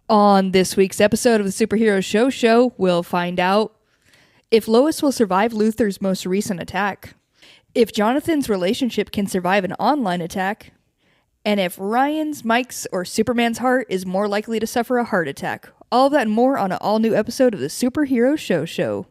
On this week's episode of the Superhero Show, we'll find out if Lois will survive Luthor's most recent attack, if Jonathan's relationship can survive an online attack, and if Ryan's, Mike's, or Superman's heart is more likely to suffer a heart attack. All of that and more on an all-new episode of the Superhero Show.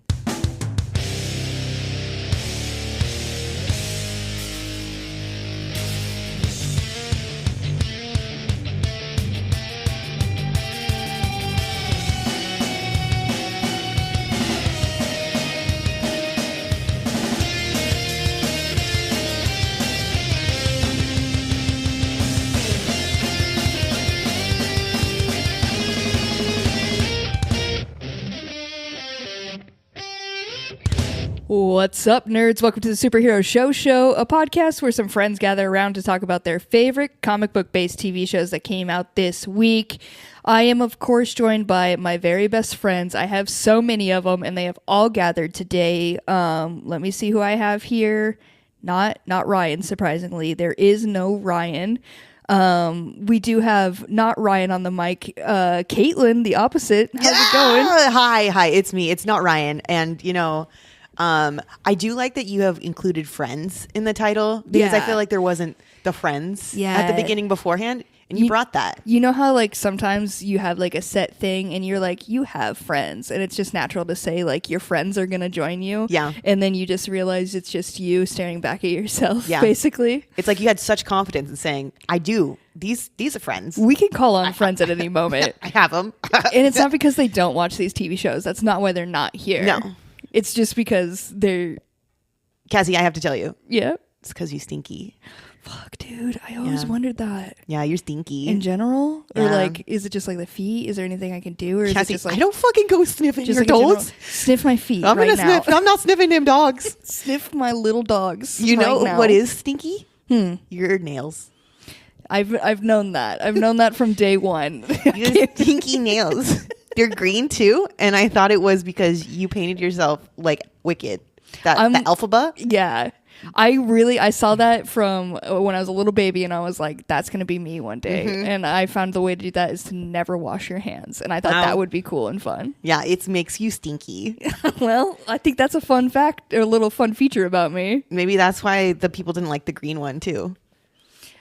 What's up, nerds? Welcome to the Superhero Show, a podcast where some friends gather around to talk about their favorite comic book-based TV shows that came out this week. I am, of course, joined by my very best friends. I have so many of them, and they have all gathered today. Let me see who I have here. Not Ryan, surprisingly. There is no Ryan. We do have not Ryan on the mic. Caitlin, the opposite. How's it going? Hi, it's me. It's not Ryan. And, I do like that you have included friends in the title because I feel like there wasn't the friends at the beginning beforehand, and you brought that. You know how like sometimes you have like a set thing and you're like, you have friends, and it's just natural to say like your friends are going to join you. Yeah. And then you just realize it's just you staring back at yourself, basically. It's like you had such confidence in saying, I do. These are friends. We can call on friends at any moment. I have them. And it's not because they don't watch these TV shows. That's not why they're not here. No. It's just because they're... Cassie, I have to tell you. Yeah? It's because you stinky. Fuck, dude. I always wondered that. Yeah, you're stinky. In general? Yeah. Or like, is it just like the feet? Is there anything I can do? Or Cassie, is it just like... I don't fucking go sniffing your like toes. Sniff my feet I'm right gonna now. Sniff. I'm not sniffing them dogs. Sniff my little dogs. You know now. what is stinky? Your nails. I've known that. I've known that from day one. Your stinky nails. They're green too, and I thought it was because you painted yourself like Wicked. The alphaba? Yeah. I saw that from when I was a little baby, and I was like, that's going to be me one day. Mm-hmm. And I found the way to do that is to never wash your hands. And I thought that would be cool and fun. Yeah, it makes you stinky. Well, I think that's a fun fact or a little fun feature about me. Maybe that's why the people didn't like the green one too.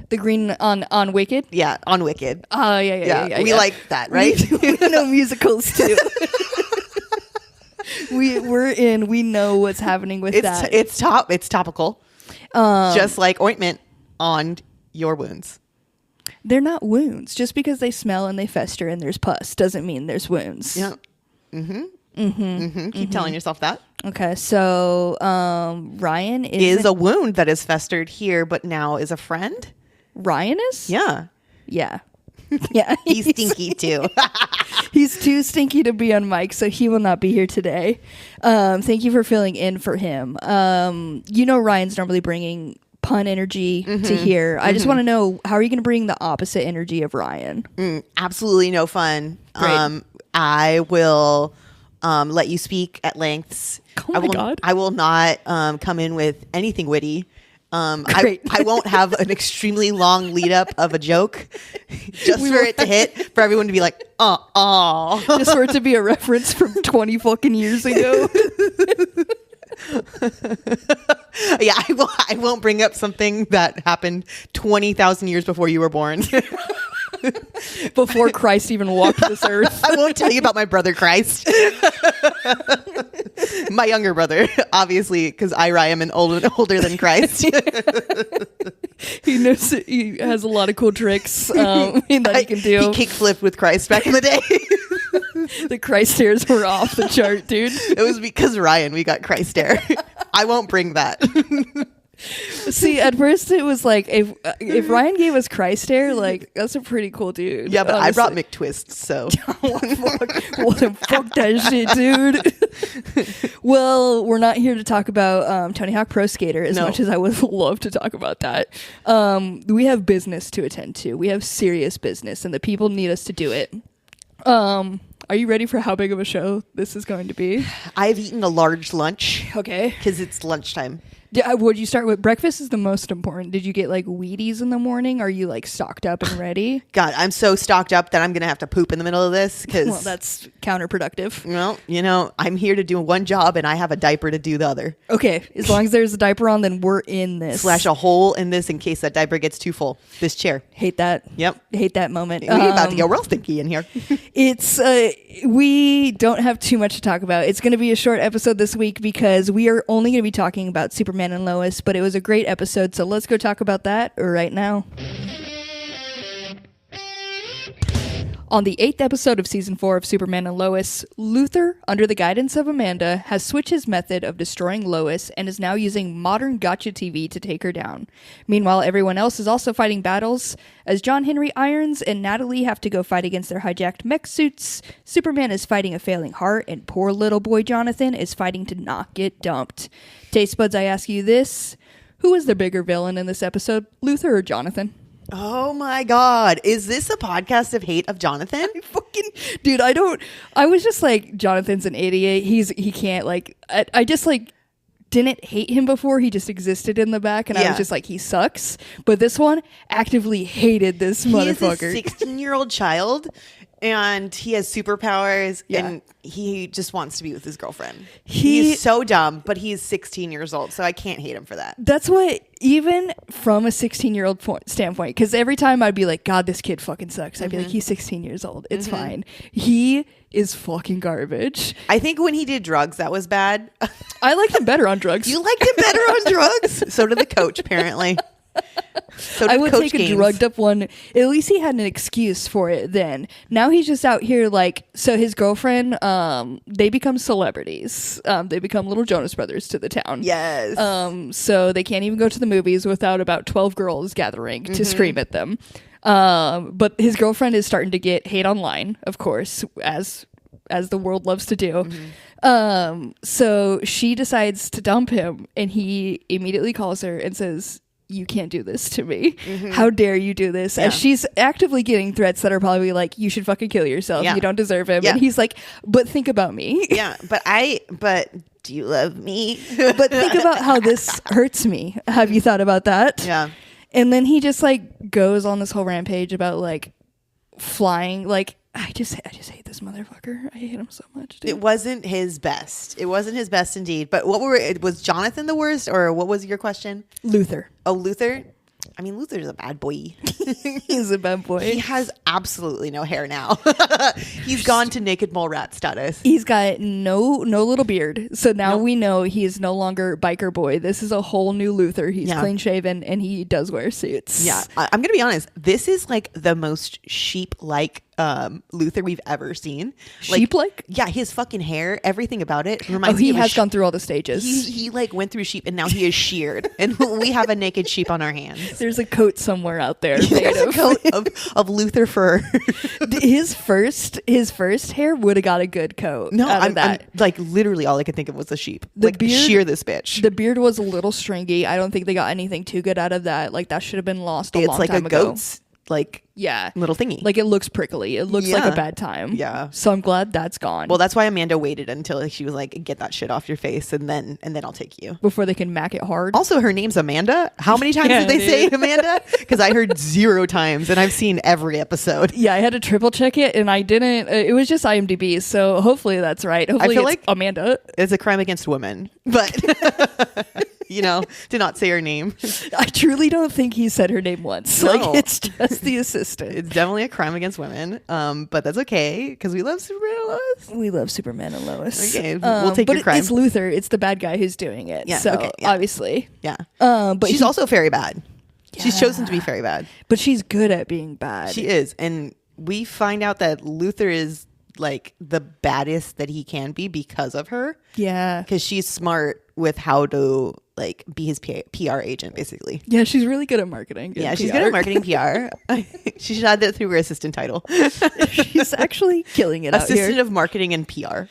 The green on Wicked? Yeah, on Wicked. Oh, yeah. We like that, right? We know musicals too. We know what's happening with that. It's topical. Just like ointment on your wounds. They're not wounds. Just because they smell and they fester and there's pus doesn't mean there's wounds. Yeah. Keep telling yourself that. Okay, so Ryan is a wound that is festered here, but now is a friend. Ryan is? Yeah. Yeah. Yeah. He's stinky too. He's too stinky to be on mic, so he will not be here today. Thank you for filling in for him. Ryan's normally bringing pun energy to here. I just want to know, how are you going to bring the opposite energy of Ryan? Absolutely no fun. Great. I will let you speak at lengths. Oh my God. I will not come in with anything witty. I won't have an extremely long lead up of a joke just for it to hit, for everyone to be like, oh. Just for it to be a reference from 20 fucking years ago. Yeah, I won't bring up something that happened 20,000 years before you were born. Before Christ even walked this earth. I won't tell you about my brother Christ. My younger brother, obviously, because I am older than Christ. He knows he has a lot of cool tricks that he can do. He kickflipped with Christ back in the day. The Christ stares were off the chart, dude. It was because Ryan, we got Christ stare. I won't bring that. See, at first it was like, if Ryan gave us Christ stare, like, that's a pretty cool dude. Yeah, but honestly. I brought McTwist, so. Fuck that shit, dude. Well, we're not here to talk about Tony Hawk Pro Skater as much as I would love to talk about that. We have business to attend to. We have serious business, and the people need us to do it. Are you ready for how big of a show this is going to be? I've eaten a large lunch. Okay. Because it's lunchtime. Would you start with breakfast? Is the most important. Did you get like Wheaties in the morning? Are you like stocked up and ready? God, I'm so stocked up that I'm going to have to poop in the middle of this. Well, that's counterproductive. Well, I'm here to do one job and I have a diaper to do the other. Okay. As long as there's a diaper on, then we're in this. Slash a hole in this in case that diaper gets too full. This chair. Hate that. Yep. Hate that moment. We're about to get real stinky in here. We don't have too much to talk about. It's going to be a short episode this week because we are only going to be talking about Superman and Lois, but it was a great episode, so let's go talk about that right now. On the 8th episode of Season 4 of Superman and Lois, Luthor, under the guidance of Amanda, has switched his method of destroying Lois and is now using modern gotcha TV to take her down. Meanwhile, everyone else is also fighting battles. As John Henry Irons and Natalie have to go fight against their hijacked mech suits, Superman is fighting a failing heart, and poor little boy Jonathan is fighting to not get dumped. Taste buds, I ask you this. Who is the bigger villain in this episode, Luthor or Jonathan? Oh my God. Is this a podcast of hate of Jonathan? Dude, I was just like, Jonathan's an idiot. He can't like, I just like didn't hate him before. He just existed in the back and I was just like, he sucks. But this one actively hated this motherfucker. He is a 16-year-old child and he has superpowers and he just wants to be with his girlfriend. He's so dumb, but he's 16 years old, so I can't hate him for that. That's what, even from a 16-year-old standpoint, because every time I'd be like, God, this kid fucking sucks. I'd be like, he's 16 years old. It's fine. He is fucking garbage. I think when he did drugs, that was bad. I liked him better on drugs. You liked him better on drugs? So did the coach, apparently. So I would Coach take a drugged up one. At least he had an excuse for it then. Now he's just out here like, so his girlfriend, they become celebrities. They become little Jonas Brothers to the town. Yes. So they can't even go to the movies without about 12 girls gathering to scream at them. But his girlfriend is starting to get hate online, of course, as the world loves to do. So she decides to dump him and he immediately calls her and says, you can't do this to me. How dare you do this? As she's actively getting threats that are probably like, you should fucking kill yourself. You don't deserve him. And he's like, but think about me. But do you love me? But think about how this hurts me. Have you thought about that? Yeah. And then he just like goes on this whole rampage about like flying. Like, I just hate this motherfucker. I hate him so much. Dude. It wasn't his best. It wasn't his best indeed. But was Jonathan the worst, or what was your question? Luthor. Oh, Luthor. I mean, Luthor's a bad boy. He's a bad boy. He has absolutely no hair now. He's gone to naked mole rat status. He's got no little beard. So now we know he is no longer biker boy. This is a whole new Luthor. He's clean shaven and he does wear suits. Yeah. I'm going to be honest. This is like the most sheep-like Luthor we've ever seen. Sheep-like? Yeah. His fucking hair, everything about it reminds me he of has gone through all the stages. He like went through sheep and now he is sheared. And we have a naked sheep on our hands. There's a coat somewhere out there. There's a coat of Luthor fur. his first hair would have got a good coat. No, I'm like literally all I could think of was a sheep. The like beard, shear this bitch. The beard was a little stringy. I don't think they got anything too good out of that. Like that should have been lost a long time ago. It's like a goat's little thingy. Like it looks prickly. It looks like a bad time. Yeah. So I'm glad that's gone. Well, that's why Amanda waited until she was like, get that shit off your face and then I'll take you. Before they can mack it hard. Also, her name's Amanda. How many times did they say Amanda? Because I heard 0 times and I've seen every episode. Yeah, I had to triple check it and I didn't. It was just IMDb. So hopefully that's right. Hopefully I feel it's like Amanda. It's a crime against women. But... did not say her name. I truly don't think he said her name once. No. Like it's just the assistant. It's definitely a crime against women. But that's okay because we love Superman and Lois. We love Superman and Lois. Okay, we'll take your crime. It's Luthor. It's the bad guy who's doing it. Yeah, so okay, obviously. Yeah. But she's also very bad. Yeah. She's chosen to be very bad. But she's good at being bad. She is. And we find out that Luthor is like the baddest that he can be because of her. Yeah. Because she's smart with how to like be his PR agent, basically. Yeah, she's really good at marketing. Yeah, she's good at marketing PR. She should add that through her assistant title. She's actually killing it out here. Assistant of marketing and PR.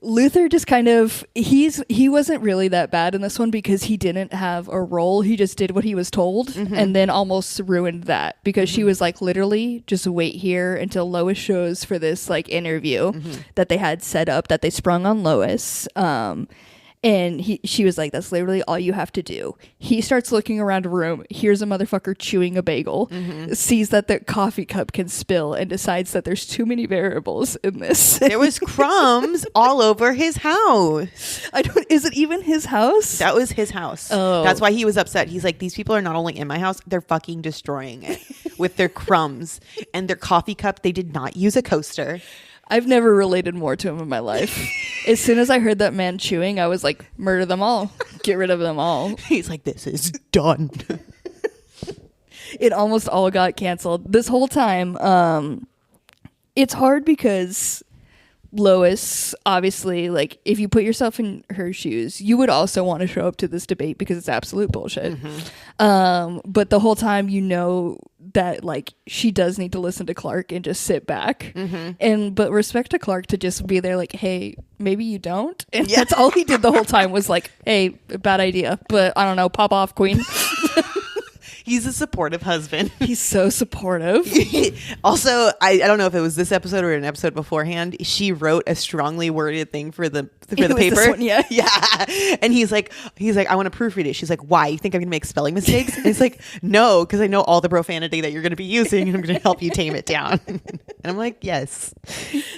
Luthor just kind of, he wasn't really that bad in this one because he didn't have a role. He just did what he was told and then almost ruined that because she was like, literally, just wait here until Lois shows for this like interview that they had set up that they sprung on Lois. And she was like, that's literally all you have to do. He starts looking around a room, hears a motherfucker chewing a bagel, sees that the coffee cup can spill, and decides that there's too many variables in this. There was crumbs all over his house. Is it even his house? That was his house. Oh. That's why he was upset. He's like, these people are not only in my house, they're fucking destroying it with their crumbs and their coffee cup. They did not use a coaster. I've never related more to him in my life. As soon as I heard that man chewing, I was like, murder them all. Get rid of them all. He's like, this is done. It almost all got canceled. This whole time, it's hard because Lois, obviously, like, if you put yourself in her shoes, you would also want to show up to this debate because it's absolute bullshit. But the whole time, you know that, like, she does need to listen to Clark and just sit back. But respect to Clark to just be there like, hey, maybe you don't. And that's all he did the whole time was like, hey, bad idea, but I don't know, pop off, queen. He's a supportive husband. He's so supportive. Also, I don't know if it was this episode or an episode beforehand. She wrote a strongly worded thing for the paper. This one, yeah. And he's like, I want to proofread it. She's like, why? You think I'm gonna make spelling mistakes? And he's like, no, because I know all the profanity that you're gonna be using, and I'm gonna help you tame it down. And I'm like, yes,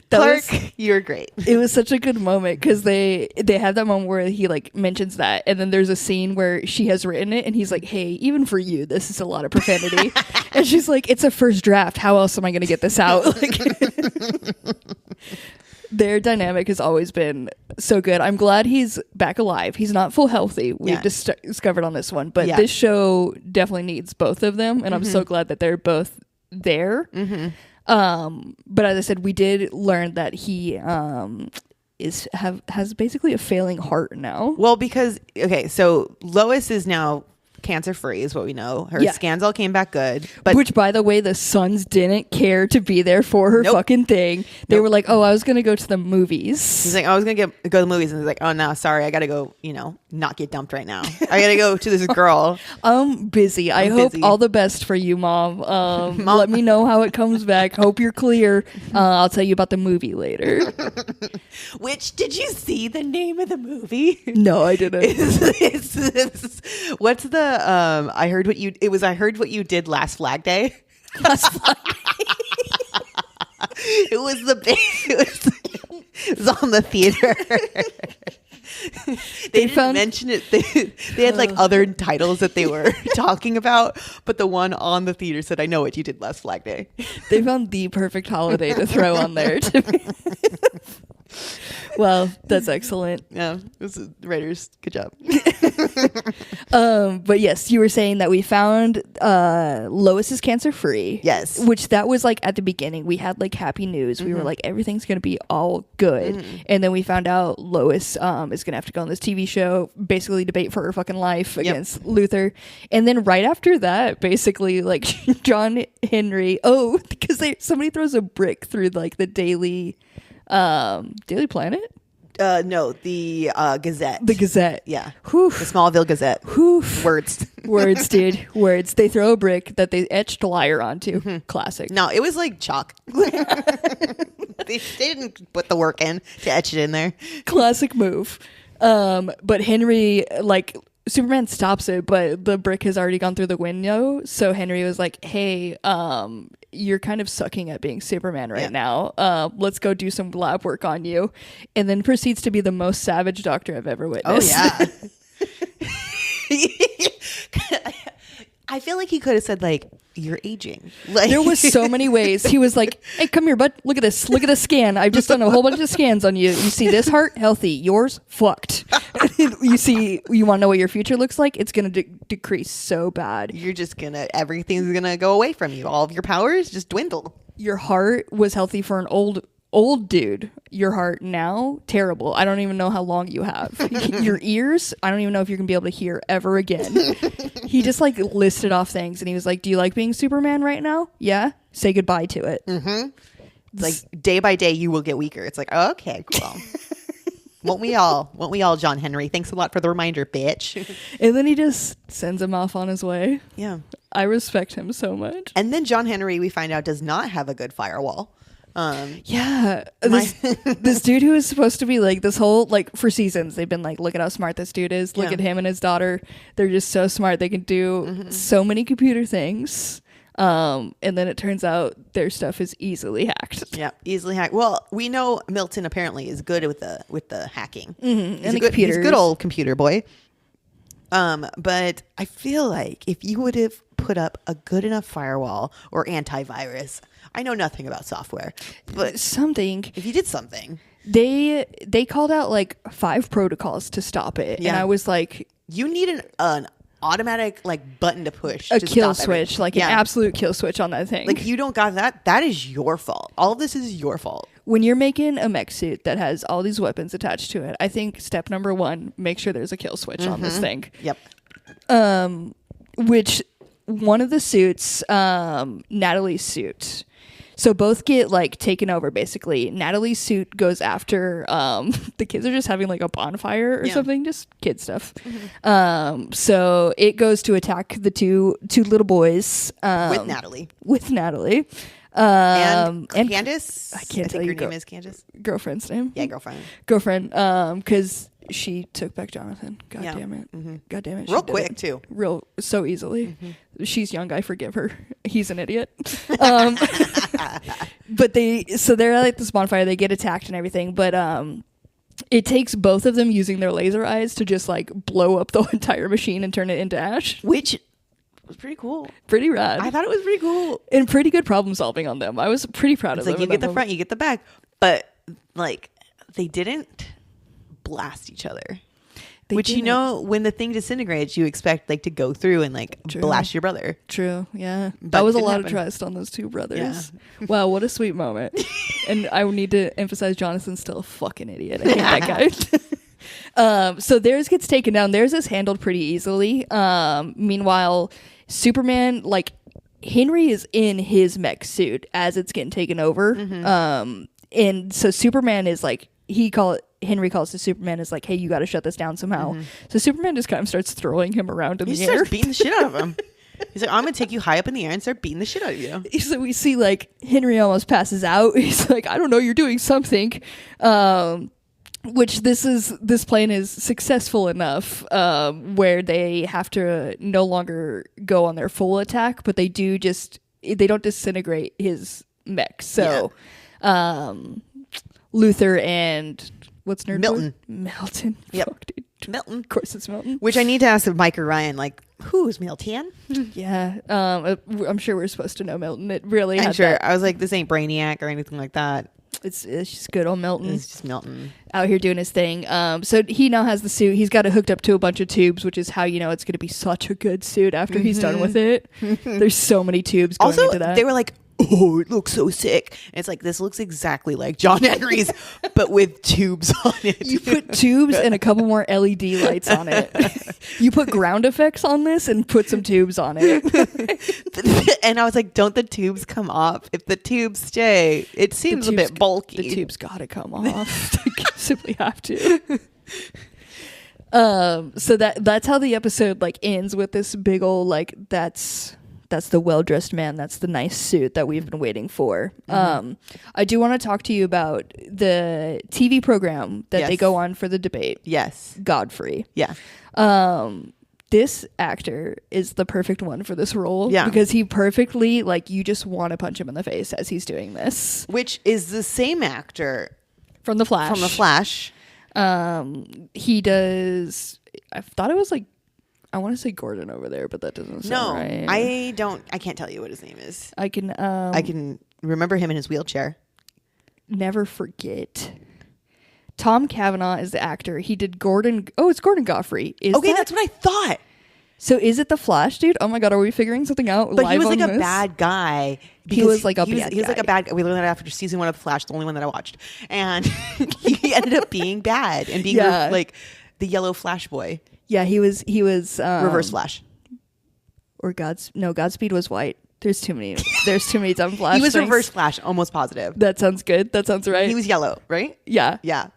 Clark, you're great. It was such a good moment because they have that moment where he like mentions that, and then there's a scene where she has written it, and he's like, hey, even for you, this is a lot of profanity. And she's like, it's a first draft, how else am I going to get this out? Like, their dynamic has always been so good. I'm glad he's back alive. He's not full healthy, we've discovered on this one, but this show definitely needs both of them, and I'm so glad that they're both there. But as I said, we did learn that he has basically a failing heart now. Well, because so Lois is now cancer free is what we know. Her scans all came back good, but which, by the way, the Sons didn't care to be there for her fucking thing. They were like, oh, I was gonna go to the movies. He's like, I was gonna go to the movies, and he's like, oh no, sorry, I gotta go, not get dumped right now. I gotta go to this girl. I'm busy. I hope all the best for you, Mom. Mom. Let me know how it comes back. Hope you're clear. I'll tell you about the movie later. Which, did you see the name of the movie? No, I didn't. What's the I heard what you did last Flag Day. Last Flag Day. It was on the theater. They didn't mention it. They had like other titles that they were talking about, but the one on the theater said, I know what you did last Flag Day. They found the perfect holiday to throw on there. Well, that's excellent. Yeah, this is writers. Good job. But yes, you were saying that we found Lois is cancer free. Yes, which that was like at the beginning. We had like happy news. We were like, everything's gonna be all good, and then we found out Lois is gonna have to go on this TV show, basically debate for her fucking life against Luthor, and then right after that, basically like John Henry. Oh, because somebody throws a brick through like the Daily Planet. No, the Gazette. The Gazette. Yeah. Whew. The Smallville Gazette. Whew. Words. Words, dude. Words. They throw a brick that they etched liar onto. Classic. No, it was like chalk. They didn't put the work in to etch it in there. Classic move. But Henry, like, Superman stops it, but the brick has already gone through the window. So Henry was like, hey, you're kind of sucking at being Superman right now. Let's go do some lab work on you. And then proceeds to be the most savage doctor I've ever witnessed. Oh, yeah. I feel like he could have said, like, you're aging. Like, there was so many ways. He was like, hey, come here, bud. Look at this. Look at this scan. I've just done a whole bunch of scans on you. You see this heart? Healthy. Yours? Fucked. You want to know what your future looks like? It's going to decrease so bad. You're just everything's going to go away from you. All of your powers just dwindle. Your heart was healthy for an old dude. Your heart now, terrible. I don't even know how long you have. Your ears, I don't even know if you're gonna be able to hear ever again. He just like listed off things, and he was like, do you like being Superman right now? Yeah, say goodbye to it. Like, day by day you will get weaker. It's like, oh, okay, cool. Won't we all, John Henry? Thanks a lot for the reminder, bitch. And then he just sends him off on his way. Yeah, I respect him so much. And then John Henry, we find out, does not have a good firewall. This dude who is supposed to be like this whole, like, for seasons they've been like, look at how smart this dude is, look at him and his daughter, they're just so smart, they can do so many computer things, and then it turns out their stuff is easily hacked. Easily hacked. Well, we know Milton apparently is good with the hacking, and the computers. He's a good old computer boy. But I feel like if you would have put up a good enough firewall or antivirus, I know nothing about software, but something. If you did something, they called out like 5 protocols to stop it, and I was like, you need an automatic like button to push, a kill switch, like an absolute kill switch on that thing. Like you don't got that. That is your fault. All of this is your fault. When you're making a mech suit that has all these weapons attached to it, I think step number 1, make sure there's a kill switch on this thing. Yep. Which one of the suits, Natalie's suit. So both get like taken over basically. Natalie's suit goes after the kids are just having like a bonfire or something, just kid stuff. So it goes to attack the two little boys with Natalie. And Candace, I can't tell you her name is Candace. Girlfriend's name. Yeah, girlfriend. Because she took back Jonathan. God damn it. God damn it. Real quick too. So easily. She's young. I forgive her. He's an idiot. But they're at like this bonfire. They get attacked and everything. But it takes both of them using their laser eyes to just like blow up the entire machine and turn it into ash. Which was pretty cool. Pretty rad. I thought it was pretty cool. And pretty good problem solving on them. I was pretty proud of them. Like you get the front, you get the back. But like they didn't blast each other. Which, you know, when the thing disintegrates, you expect like to go through and like blast your brother. True. Yeah. That was a lot of trust on those two brothers. Yeah. Wow. What a sweet moment. And I need to emphasize Jonathan's still a fucking idiot. I hate that guy. So theirs gets taken down. Theirs is handled pretty easily. Meanwhile, Superman, like Henry is in his mech suit as it's getting taken over. And so Superman is like, Henry calls to Superman, is like, hey, you got to shut this down somehow. So Superman just kind of starts throwing him around in the air. He starts beating the shit out of him. He's like, I'm going to take you high up in the air and start beating the shit out of you. So we see like Henry almost passes out. He's like, I don't know, you're doing something. Which this plan is successful enough where they have to no longer go on their full attack, but they don't disintegrate his mech. So Luthor and what's nerd Milton. Milton. Yep. Fuck, dude. Milton. Of course it's Milton. Which I need to ask Mike or Ryan, like, who's Milton? Yeah. I'm sure we're supposed to know Milton. It really I'm sure. I was like, this ain't Brainiac or anything like that. It's just good old Milton. It's just Milton. Out here doing his thing. So he now has the suit. He's got it hooked up to a bunch of tubes, which is how you know it's going to be such a good suit after he's done with it. There's so many tubes going into that. They were like, oh, it looks so sick. And it's like, this looks exactly like John Henry's, but with tubes on it. You put tubes and a couple more LED lights on it. You put ground effects on this and put some tubes on it. And I was like, don't the tubes come off? If the tubes stay, it seems a bit bulky. The tubes gotta come off. They simply have to. So that's how the episode like ends, with this big old like that's the well-dressed man. That's the nice suit that we've been waiting for. I do want to talk to you about the TV program that they go on for the debate. Yes. Godfrey. Yeah. This actor is the perfect one for this role. Yeah. Because he perfectly, like, you just want to punch him in the face as he's doing this. Which is the same actor from The Flash. He does, I thought it was like, I want to say Gordon over there, but that doesn't sound right. I can't tell you what his name is. I can remember him in his wheelchair. Never forget. Tom Cavanaugh is the actor. He did Gordon. Oh, it's Gordon Godfrey. That's what I thought. So is it the Flash, dude? Oh my God, are we figuring something out? But he was like a bad guy. He was like a bad guy. We learned that after season 1 of The Flash, the only one that I watched. And he ended up being bad and being like the yellow Flash boy. Yeah, he was Reverse Flash. Or Godspeed was white. There's too many dumb Flash. He was things. Reverse Flash, almost positive. That sounds good. That sounds right. He was yellow, right? Yeah. Yeah.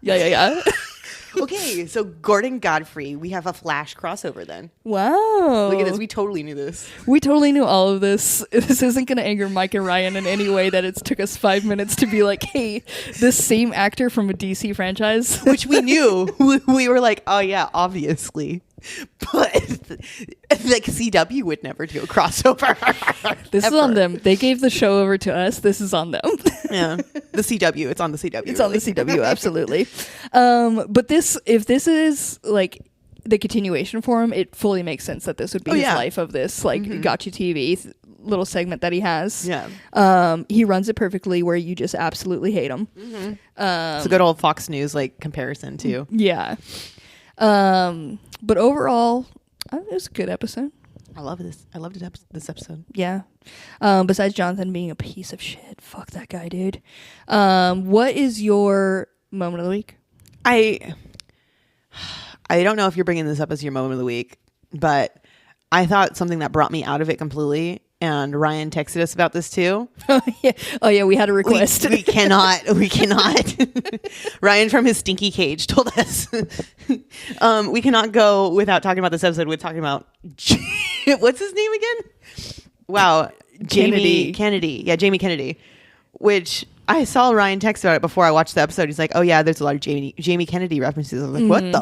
Well, Okay, so Gordon Godfrey, we have a Flash crossover then. Wow. Look at this. We totally knew this. We totally knew all of this. This isn't going to anger Mike and Ryan in any way that it took us 5 minutes to be like, hey, this same actor from a DC franchise. Which we knew. We were like, oh yeah, obviously. But like CW would never do a crossover. This is on them. They gave the show over to us. This is on them. Yeah. The CW. It's on the CW. It's on the CW, absolutely. But if this is like the continuation for him, it fully makes sense that this would be his life of this like Gotcha TV little segment that he has. Yeah. He runs it perfectly where you just absolutely hate him. It's a good old Fox News like comparison too. Yeah. But overall, it was a good episode. I love this. I loved this episode. Yeah. Besides Jonathan being a piece of shit. Fuck that guy, dude. What is your moment of the week? I don't know if you're bringing this up as your moment of the week, but I thought something that brought me out of it completely. And Ryan texted us about this too. Oh yeah, we had a request. We cannot. Ryan from his stinky cage told us we cannot go without talking about this episode. We're talking about what's his name again? Wow, Jamie Kennedy. Yeah, Jamie Kennedy. Which I saw Ryan text about it before I watched the episode. He's like, "Oh yeah, there's a lot of Jamie Kennedy references." I was like, "What the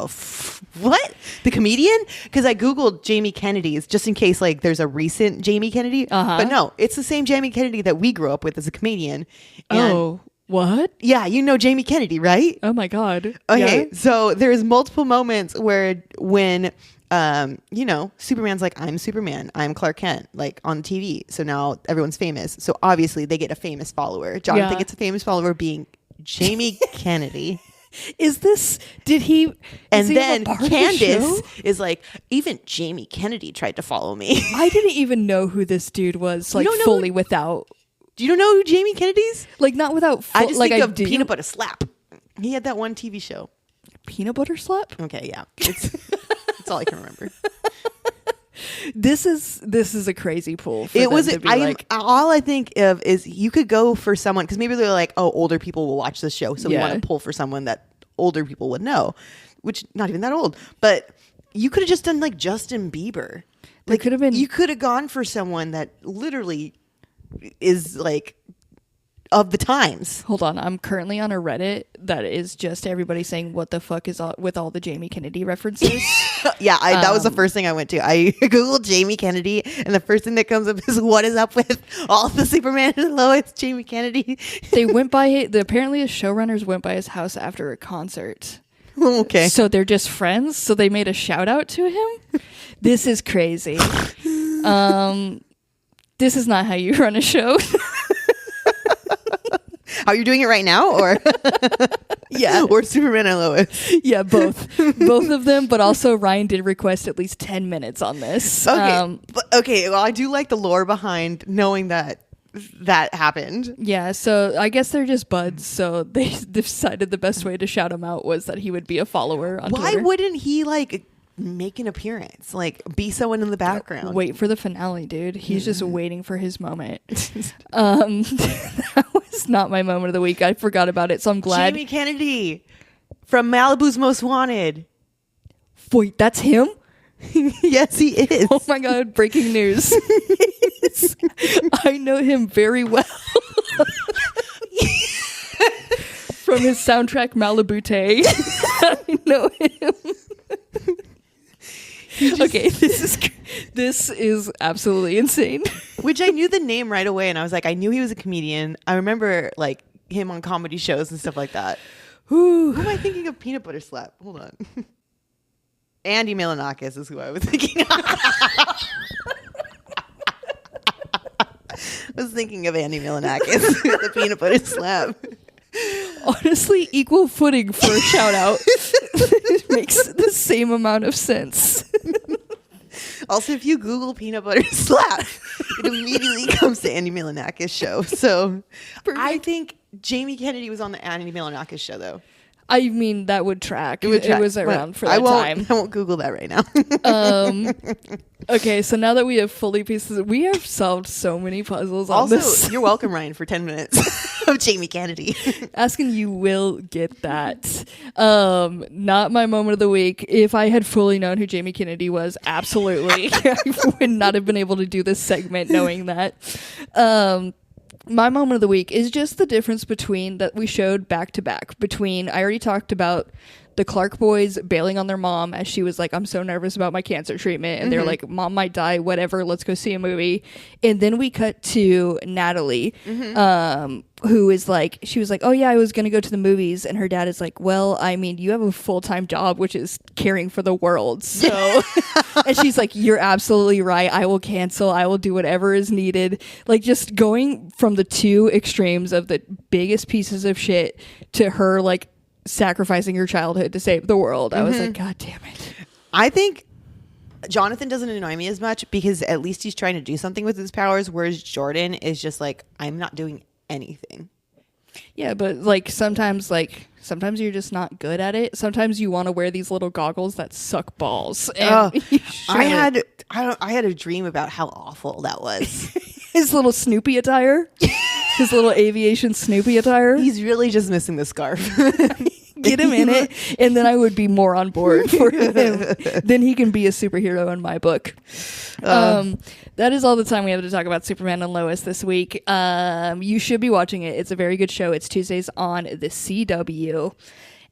what? The comedian?" Because I googled Jamie Kennedy's just in case like there's a recent Jamie Kennedy. But no, it's the same Jamie Kennedy that we grew up with as a comedian. And what? Yeah, you know Jamie Kennedy, right? Oh my god. Okay, yeah? So there's multiple moments when Superman's like, I'm Superman, I'm Clark Kent, like on TV. So now everyone's famous. So obviously they get a famous follower. Jonathan gets a famous follower being Jamie Kennedy. Did he? And then Candace is like, even Jamie Kennedy tried to follow me. I didn't even know who this dude was, like fully without. Do you don't know who Jamie Kennedy is? Like not without. I just think of Peanut Butter Slap. He had that one TV show. Peanut Butter Slap? Okay, yeah. That's all I can remember. This is a crazy pull. All I think of is you could go for someone because maybe they're like, oh, older people will watch this show, so we want to pull for someone that older people would know, which not even that old. But you could have just done like Justin Bieber. Like could have been. You could have gone for someone that literally is like of the times. Hold on, I'm currently on a Reddit that is just everybody saying what the fuck is with all the Jamie Kennedy references. Yeah, that was the first thing I went to. I googled Jamie Kennedy, and the first thing that comes up is what is up with all the Superman and Lois Jamie Kennedy. They went by apparently his showrunners went by his house after a concert. Okay, so they're just friends. So they made a shout out to him. This is crazy. This is not how you run a show. Are you doing it right now, or yeah, or Superman and Lois? Yeah, both of them. But also, Ryan did request at least 10 minutes on this. Okay, well, I do like the lore behind knowing that happened. Yeah, so I guess they're just buds. So they decided the best way to shout him out was that he would be a follower on Twitter. Why wouldn't he like make an appearance, like be someone in the background? Wait for the finale, dude. He's just waiting for his moment. That was not my moment of the week. I forgot about it, so I'm glad. Jamie Kennedy from Malibu's Most Wanted. Wait, that's him? Yes, he is. Oh my god, breaking news. I know him very well. From his soundtrack Malibu Tay. I know him. Okay, this is absolutely insane. Which I knew the name right away, and I was like, I knew he was a comedian. I remember like him on comedy shows and stuff like that. Who am I thinking of? Peanut Butter Slap. Hold on. Andy Milonakis is who I was thinking of. I was thinking of Andy Milonakis with the Peanut Butter Slap. Honestly, equal footing for a shout out. It makes the same amount of sense. Also, if you Google Peanut Butter Slap, it immediately comes to Andy Milonakis show. So perfect. I think Jamie Kennedy was on the Andy Milonakis show, though. I mean, that would track. It was around for that time. I won't Google that right now. Okay, so now that we have fully pieces, we have solved so many puzzles on Also, this. you're welcome, Ryan, for 10 minutes of Jamie Kennedy. Asking you will get that. Not my moment of the week. If I had fully known who Jamie Kennedy was, absolutely. I would not have been able to do this segment knowing that. My moment of the week is just the difference between that we showed back to back between, I already talked about the Clark boys bailing on their mom as she was like, I'm so nervous about my cancer treatment. And they're like, Mom might die, whatever, let's go see a movie. And then we cut to Natalie, who is like, she was like, oh yeah, I was going to go to the movies. And her dad is like, well, I mean, you have a full-time job, which is caring for the world. So, and she's like, you're absolutely right. I will cancel. I will do whatever is needed. Like just going from the two extremes of the biggest pieces of shit to her, like, sacrificing her childhood to save the world. I was like, God damn it. I think Jonathan doesn't annoy me as much because at least he's trying to do something with his powers, whereas Jordan is just like, I'm not doing anything. Yeah, but like sometimes you're just not good at it. Sometimes you want to wear these little goggles that suck balls. And I had a dream about how awful that was. His little Snoopy attire. His little aviation Snoopy attire. He's really just missing the scarf. Get him in it, and then I would be more on board for him. Then he can be a superhero in my book. That is all the time we have to talk about Superman and Lois this week. You should be watching it. It's a very good show. It's Tuesdays on the CW.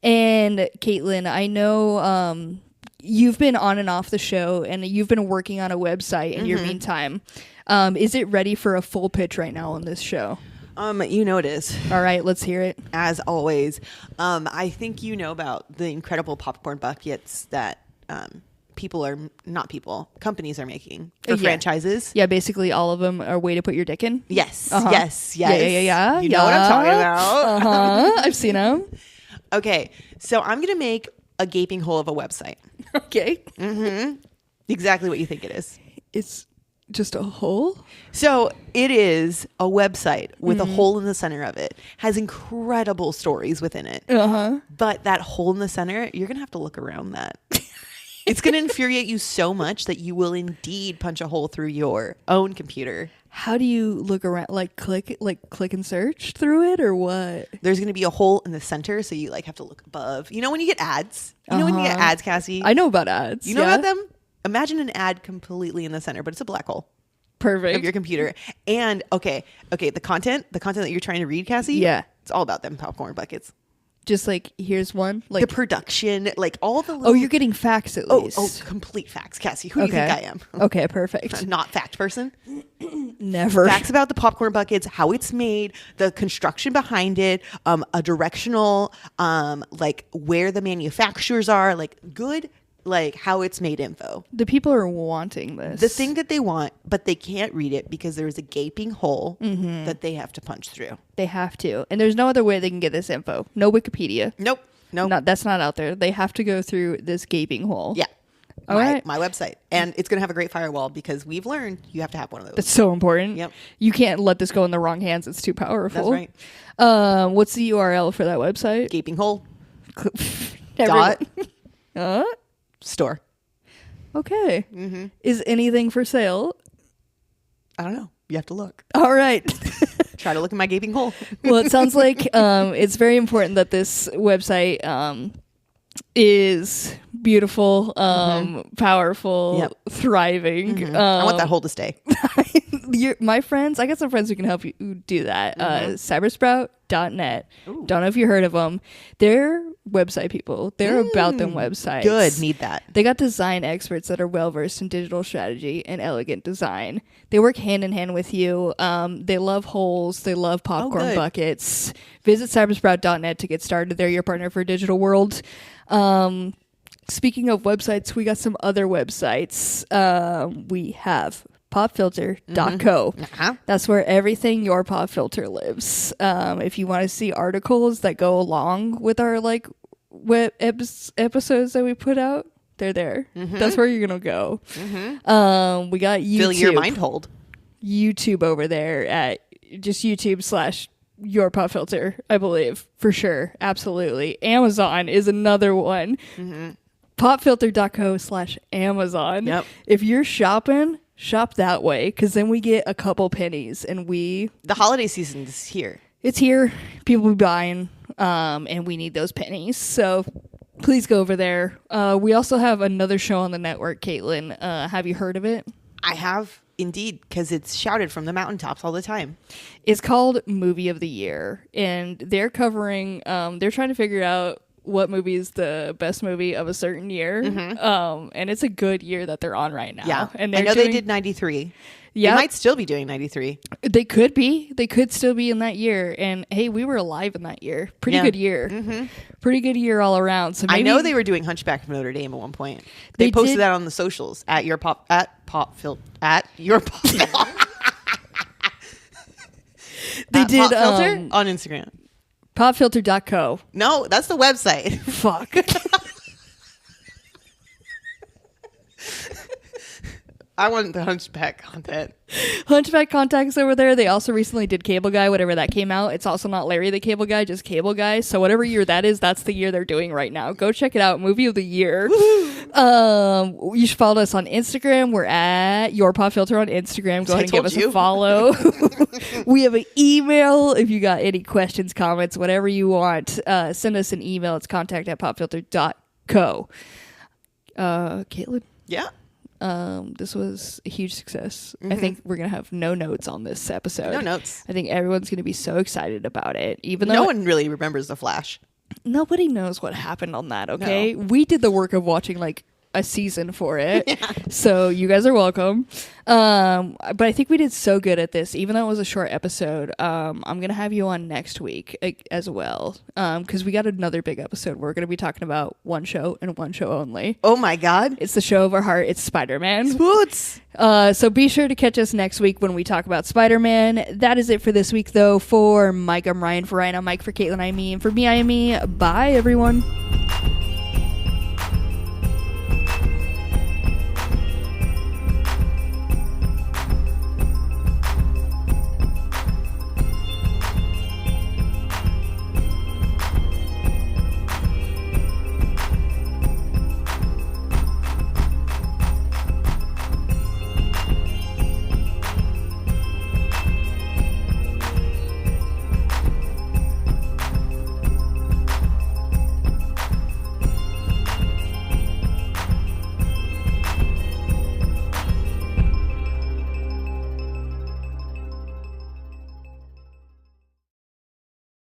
And Caitlin, I know you've been on and off the show, and you've been working on a website in your meantime. Is it ready for a full pitch right now on this show? You know it is. All right, let's hear it. As always. I think you know about the incredible popcorn buckets that companies are making for franchises. Yeah, basically all of them are a way to put your dick in. Yes, uh-huh. yes. Yeah. You know what I'm talking about. I've seen them. Okay, so I'm going to make a gaping hole of a website. Okay. Exactly what you think it is. It's just a hole? So it is a website with a hole in the center of it. Has incredible stories within it. But that hole in the center, you're going to have to look around that. It's going to infuriate you so much that you will indeed punch a hole through your own computer. How do you look around? Like click and search through it, or what? There's going to be a hole in the center, so you like have to look above. You know when you get ads? You know when you get ads, Cassie? I know about ads. You know about them? Imagine an ad completely in the center, but it's a black hole. Perfect. Of your computer. And okay, the content that you're trying to read, Cassie. Yeah, it's all about them popcorn buckets. Just like, here's one, like the production, like all the little... Oh, you're getting facts at least. Oh, complete facts, Cassie. Who do you think I am? Okay, perfect. Not fact person. Never. Facts about the popcorn buckets, how it's made, the construction behind it, a directional, like where the manufacturers are, like good, like how it's made info. The people are wanting this. The thing that they want, but they can't read it because there's a gaping hole that they have to punch through. They have to. And there's no other way they can get this info. No Wikipedia. Nope. That's not out there. They have to go through this gaping hole. Yeah. All right. My website. And it's going to have a great firewall because we've learned you have to have one of those. That's so important. Yep. You can't let this go in the wrong hands. It's too powerful. That's right. What's the URL for that website? Gaping hole. Dot. Store. Okay. Is anything for sale? I don't know. You have to look. All right. Try to look in my gaping hole. Well, it sounds like it's very important that this website is beautiful, powerful, thriving. I want that hole to stay. My friends, I got some friends who can help you do that. Cybersprout.net. Don't know if you heard of them. They're website people. They're about them websites. Good. Need that. They got design experts that are well versed in digital strategy and elegant design. They work hand in hand with you. They love holes. They love popcorn buckets. Visit cybersprout.net to get started. They're your partner for digital world. Speaking of websites, we got some other websites. We have popfilter.co. That's where everything your pop filter lives. If you want to see articles that go along with our like web episodes that we put out, they're there. That's where you're gonna go. We got YouTube. Fill your mind hold. YouTube over there at just YouTube your pop filter, I believe, for sure. Absolutely. Amazon is another one. Mm-hmm. Popfilter.co/Amazon. Yep. If you're shopping, shop that way, because then we get a couple pennies, and the holiday season is here. It's here. People be buying, and we need those pennies. So please go over there. We also have another show on the network, Caitlin. Have you heard of it? I have indeed, because it's shouted from the mountaintops all the time. It's called Movie of the Year, and they're covering, they're trying to figure out what movie is the best movie of a certain year. Mm-hmm. And it's a good year that they're on right now. Yeah. And I know they did 93. Yeah. They might still be doing 93. They could be. They could still be in that year. And hey, we were alive in that year. Pretty good year. Mm-hmm. Pretty good year all around. So maybe, I know they were doing Hunchback of Notre Dame at one point. They posted that on the socials at your pop They did Pop Filter on Instagram. Popfilter.co. No, that's the website. Fuck. I want the Hunchback content. Hunchback contacts over there. They also recently did Cable Guy, whatever that came out. It's also not Larry the Cable Guy, just Cable Guy. So whatever year that is, that's the year they're doing right now. Go check it out. Movie of the year. You should follow us on Instagram. We're at Your Pop Filter on Instagram. Go ahead and give us a follow. We have an email. If you got any questions, comments, whatever you want, send us an email. It's contact@popfilter.co. Caitlin? Yeah. This was a huge success. Mm-hmm. I think we're gonna have no notes on this episode. No notes. I think everyone's gonna be so excited about it. Even though no one really remembers The Flash. Nobody knows what happened on that. Okay, no. We did the work of watching like a season for it. Yeah. So you guys are welcome. But I think we did so good at this, even though it was a short episode. I'm going to have you on next week as well. Cause we got another big episode. We're going to be talking about one show and one show only. Oh my God. It's the show of our heart. It's Spider-Man. Spoots. So be sure to catch us next week when we talk about Spider-Man. That is it for this week though. For Mike, I'm Ryan. For Ryan, I'm Mike. For Caitlin, I'm me. And for me, I am me. Bye everyone.